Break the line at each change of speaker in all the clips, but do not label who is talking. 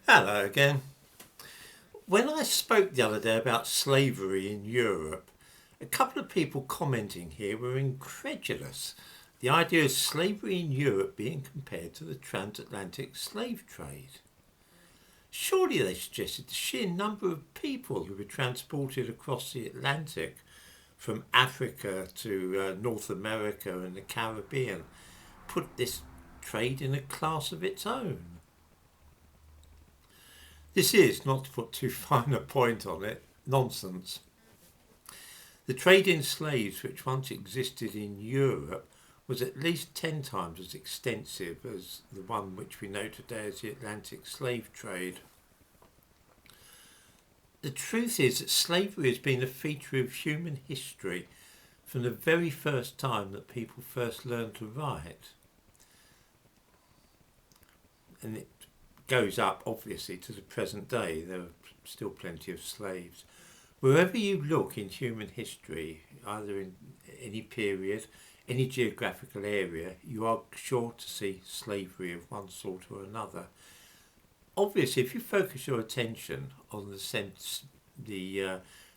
Hello again. When I spoke the other day about slavery in Europe, a couple of people commenting here were incredulous. The idea of slavery in Europe being compared to the transatlantic slave trade. Surely, they suggested, the sheer number of people who were transported across the Atlantic from Africa to North America and the Caribbean put this trade in a class of its own. This is, not to put too fine a point on it, nonsense. The trade in slaves which once existed in Europe was at least 10 times as extensive as the one which we know today as the Atlantic slave trade. The truth is that slavery has been a feature of human history from the very first time that people first learned to write. And it goes up, obviously, to the present day. There are still plenty of slaves. Wherever you look in human history, either in any period, any geographical area, you are sure to see slavery of one sort or another. Obviously, if you focus your attention on the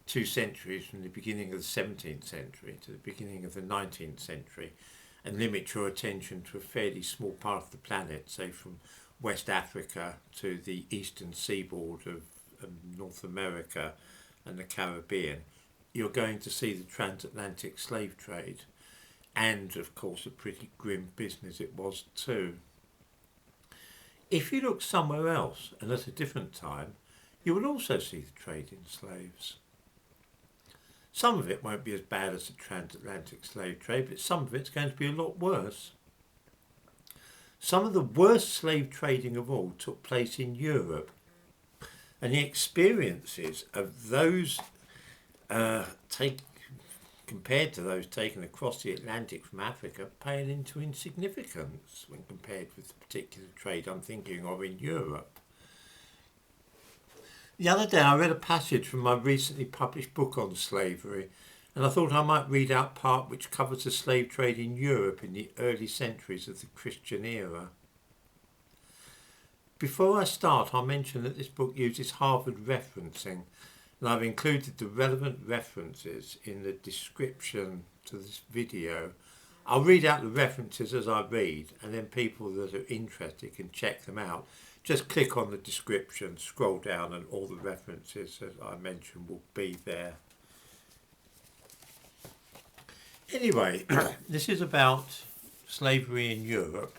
2 centuries from the beginning of the 17th century to the beginning of the 19th century, and limit your attention to a fairly small part of the planet, say from West Africa to the eastern seaboard of North America and the Caribbean, you're going to see the transatlantic slave trade, and of course a pretty grim business it was too. If you look somewhere else and at a different time, you will also see the trade in slaves. Some of it won't be as bad as the transatlantic slave trade, but some of it's going to be a lot worse. Some of the worst slave trading of all took place in Europe, and the experiences of those compared to those taken across the Atlantic from Africa pale into insignificance when compared with the particular trade I'm thinking of in Europe. The other day I read a passage from my recently published book on slavery, and I thought I might read out part which covers the slave trade in Europe in the early centuries of the Christian era. Before I start, I'll mention that this book uses Harvard referencing, and I've included the relevant references in the description to this video. I'll read out the references as I read, and then people that are interested can check them out. Just click on the description, scroll down, and all the references as I mentioned will be there. Anyway, this is about slavery in Europe,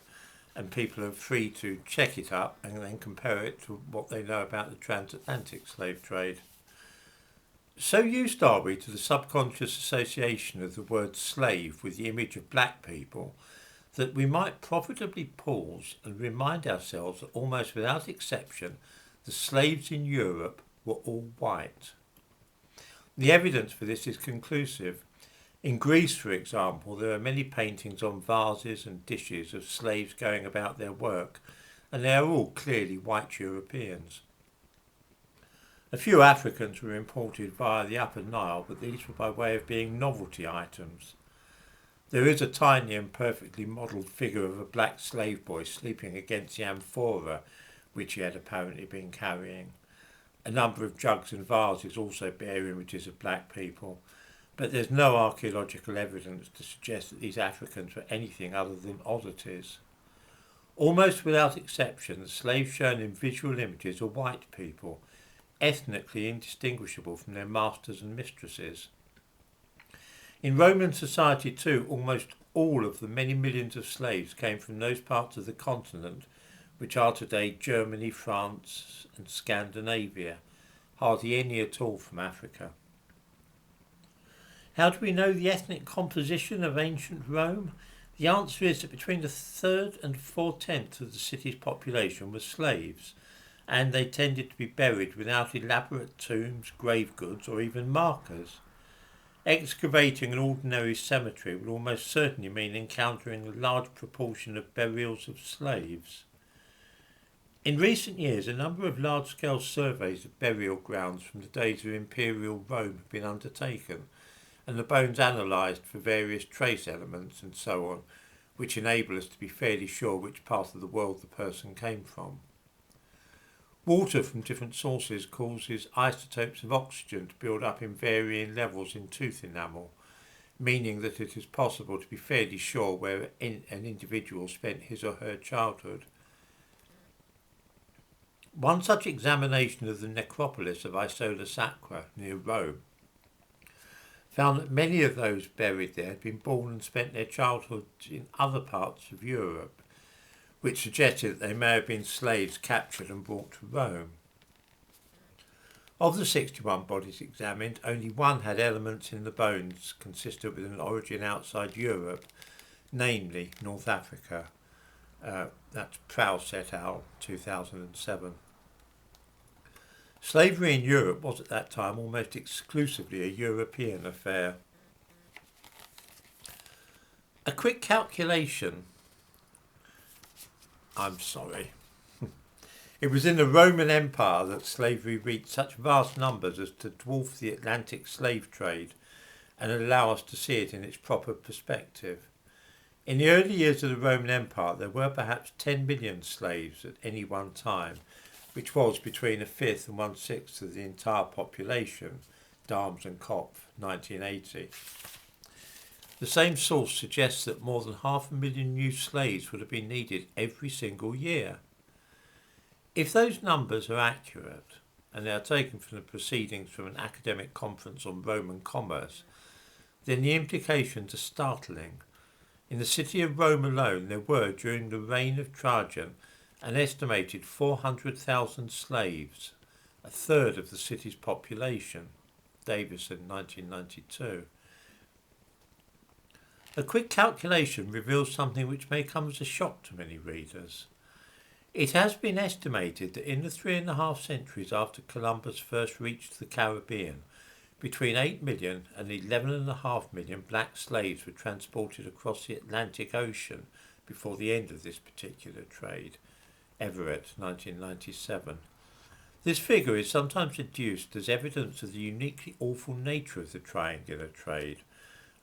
and people are free to check it up and then compare it to what they know about the transatlantic slave trade. So used are we to the subconscious association of the word slave with the image of black people that we might profitably pause and remind ourselves that almost without exception the slaves in Europe were all white. The evidence for this is conclusive. In Greece, for example, there are many paintings on vases and dishes of slaves going about their work, and they are all clearly white Europeans. A few Africans were imported via the Upper Nile, but these were by way of being novelty items. There is a tiny and perfectly modelled figure of a black slave boy sleeping against the amphora, which he had apparently been carrying. A number of jugs and vases also bear images of black people, but there's no archaeological evidence to suggest that these Africans were anything other than oddities. Almost without exception, the slaves shown in visual images are white people, ethnically indistinguishable from their masters and mistresses. In Roman society too, almost all of the many millions of slaves came from those parts of the continent which are today Germany, France and Scandinavia, hardly any at all from Africa. How do we know the ethnic composition of ancient Rome? The answer is that between a third and 4/10 of the city's population were slaves, and they tended to be buried without elaborate tombs, grave goods or even markers. Excavating an ordinary cemetery would almost certainly mean encountering a large proportion of burials of slaves. In recent years, a number of large-scale surveys of burial grounds from the days of Imperial Rome have been undertaken, and the bones analysed for various trace elements and so on, which enable us to be fairly sure which part of the world the person came from. Water from different sources causes isotopes of oxygen to build up in varying levels in tooth enamel, meaning that it is possible to be fairly sure where an individual spent his or her childhood. One such examination of the necropolis of Isola Sacra near Rome found that many of those buried there had been born and spent their childhood in other parts of Europe, which suggested that they may have been slaves captured and brought to Rome. Of the 61 bodies examined, only one had elements in the bones consistent with an origin outside Europe, namely North Africa. That's Prowse et al. 2007. Slavery in Europe was at that time almost exclusively a European affair. A quick calculation. It was in the Roman Empire that slavery reached such vast numbers as to dwarf the Atlantic slave trade and allow us to see it in its proper perspective. In the early years of the Roman Empire, there were perhaps 10 million slaves at any one time, which was between a fifth and 1/6 of the entire population, Dahms and Kopf, 1980. The same source suggests that more than 500,000 new slaves would have been needed every single year. If those numbers are accurate, and they are taken from the proceedings from an academic conference on Roman commerce, then the implications are startling. In the city of Rome alone, there were, during the reign of Trajan, an estimated 400,000 slaves, a third of the city's population. Davison, 1992. A quick calculation reveals something which may come as a shock to many readers. It has been estimated that in the 3.5 centuries after Columbus first reached the Caribbean, between 8 million and 11.5 million black slaves were transported across the Atlantic Ocean before the end of this particular trade. Everett, 1997. This figure is sometimes adduced as evidence of the uniquely awful nature of the triangular trade.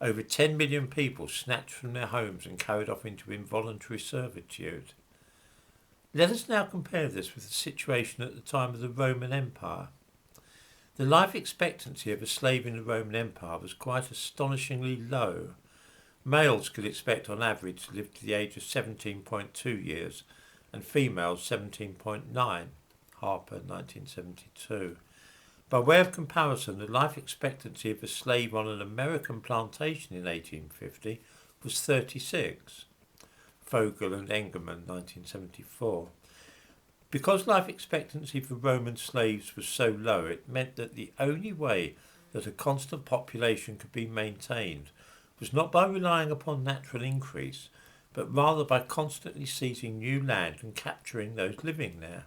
Over 10 million people snatched from their homes and carried off into involuntary servitude. Let us now compare this with the situation at the time of the Roman Empire. The life expectancy of a slave in the Roman Empire was quite astonishingly low. Males could expect on average to live to the age of 17.2 years and females 17.9, Harper, 1972. By way of comparison, the life expectancy of a slave on an American plantation in 1850 was 36. Fogel and Engerman, 1974. Because life expectancy for Roman slaves was so low, it meant that the only way that a constant population could be maintained was not by relying upon natural increase, but rather by constantly seizing new land and capturing those living there.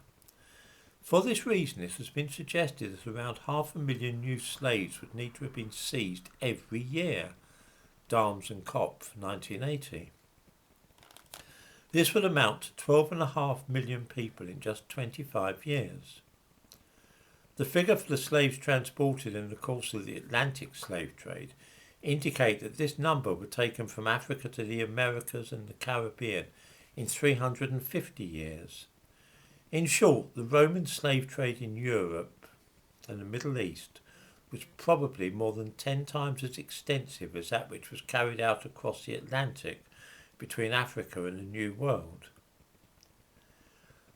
For this reason, it has been suggested that around 500,000 new slaves would need to have been seized every year. Dahms and Kopf, 1980. This would amount to 12.5 million people in just 25 years. The figure for the slaves transported in the course of the Atlantic slave trade indicate that this number were taken from Africa to the Americas and the Caribbean in 350 years. In short, the Roman slave trade in Europe and the Middle East was probably more than 10 times as extensive as that which was carried out across the Atlantic between Africa and the New World.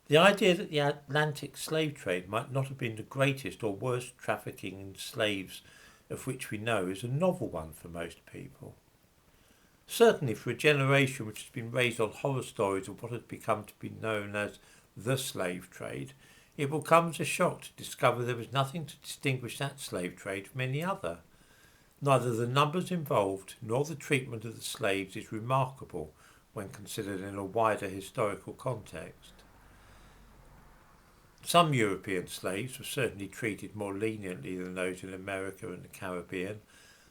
The idea that the Atlantic slave trade might not have been the greatest or worst trafficking in slaves of which we know is a novel one for most people. Certainly for a generation which has been raised on horror stories of what has become to be known as the slave trade, it will come as a shock to discover there was nothing to distinguish that slave trade from any other. Neither the numbers involved nor the treatment of the slaves is remarkable when considered in a wider historical context. Some European slaves were certainly treated more leniently than those in America and the Caribbean,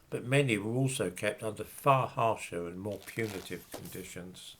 but many were also kept under far harsher and more punitive conditions.